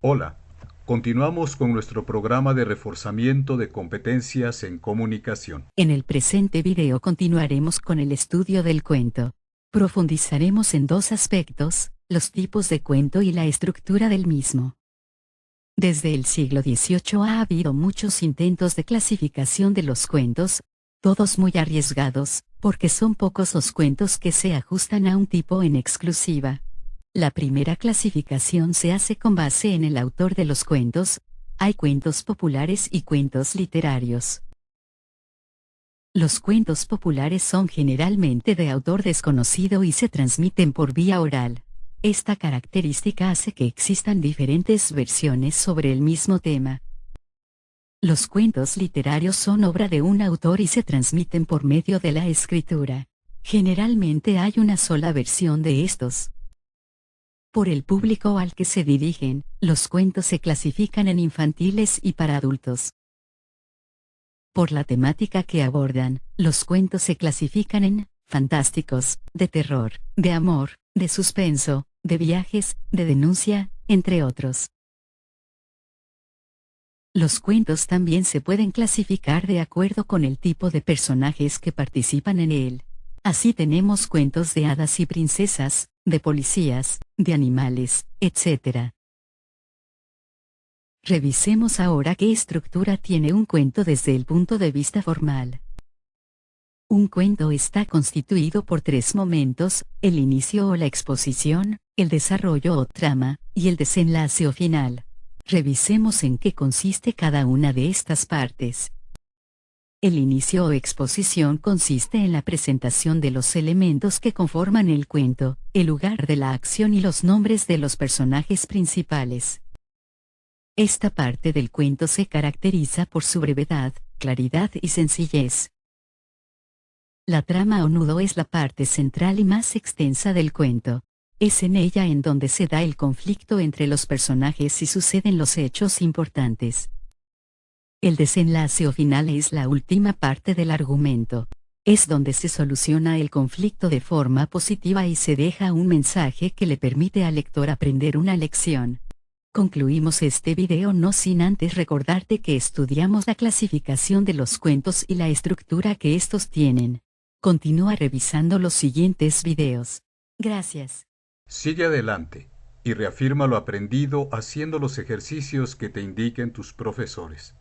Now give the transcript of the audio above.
Hola, continuamos con nuestro programa de reforzamiento de competencias en comunicación. En el presente video continuaremos con el estudio del cuento. Profundizaremos en dos aspectos, los tipos de cuento y la estructura del mismo. Desde el siglo XVIII ha habido muchos intentos de clasificación de los cuentos, todos muy arriesgados, porque son pocos los cuentos que se ajustan a un tipo en exclusiva. La primera clasificación se hace con base en el autor de los cuentos. Hay cuentos populares y cuentos literarios. Los cuentos populares son generalmente de autor desconocido y se transmiten por vía oral. Esta característica hace que existan diferentes versiones sobre el mismo tema. Los cuentos literarios son obra de un autor y se transmiten por medio de la escritura. Generalmente hay una sola versión de estos. Por el público al que se dirigen, los cuentos se clasifican en infantiles y para adultos. Por la temática que abordan, los cuentos se clasifican en fantásticos, de terror, de amor, de suspenso, de viajes, de denuncia, entre otros. Los cuentos también se pueden clasificar de acuerdo con el tipo de personajes que participan en él. Así tenemos cuentos de hadas y princesas, de policías, de animales, etc. Revisemos ahora qué estructura tiene un cuento desde el punto de vista formal. Un cuento está constituido por tres momentos: el inicio o la exposición, el desarrollo o trama, y el desenlace o final. Revisemos en qué consiste cada una de estas partes. El inicio o exposición consiste en la presentación de los elementos que conforman el cuento, el lugar de la acción y los nombres de los personajes principales. Esta parte del cuento se caracteriza por su brevedad, claridad y sencillez. La trama o nudo es la parte central y más extensa del cuento. Es en ella en donde se da el conflicto entre los personajes y suceden los hechos importantes. El desenlace o final es la última parte del argumento. Es donde se soluciona el conflicto de forma positiva y se deja un mensaje que le permite al lector aprender una lección. Concluimos este video no sin antes recordarte que estudiamos la clasificación de los cuentos y la estructura que estos tienen. Continúa revisando los siguientes videos. Gracias. Sigue adelante y reafirma lo aprendido haciendo los ejercicios que te indiquen tus profesores.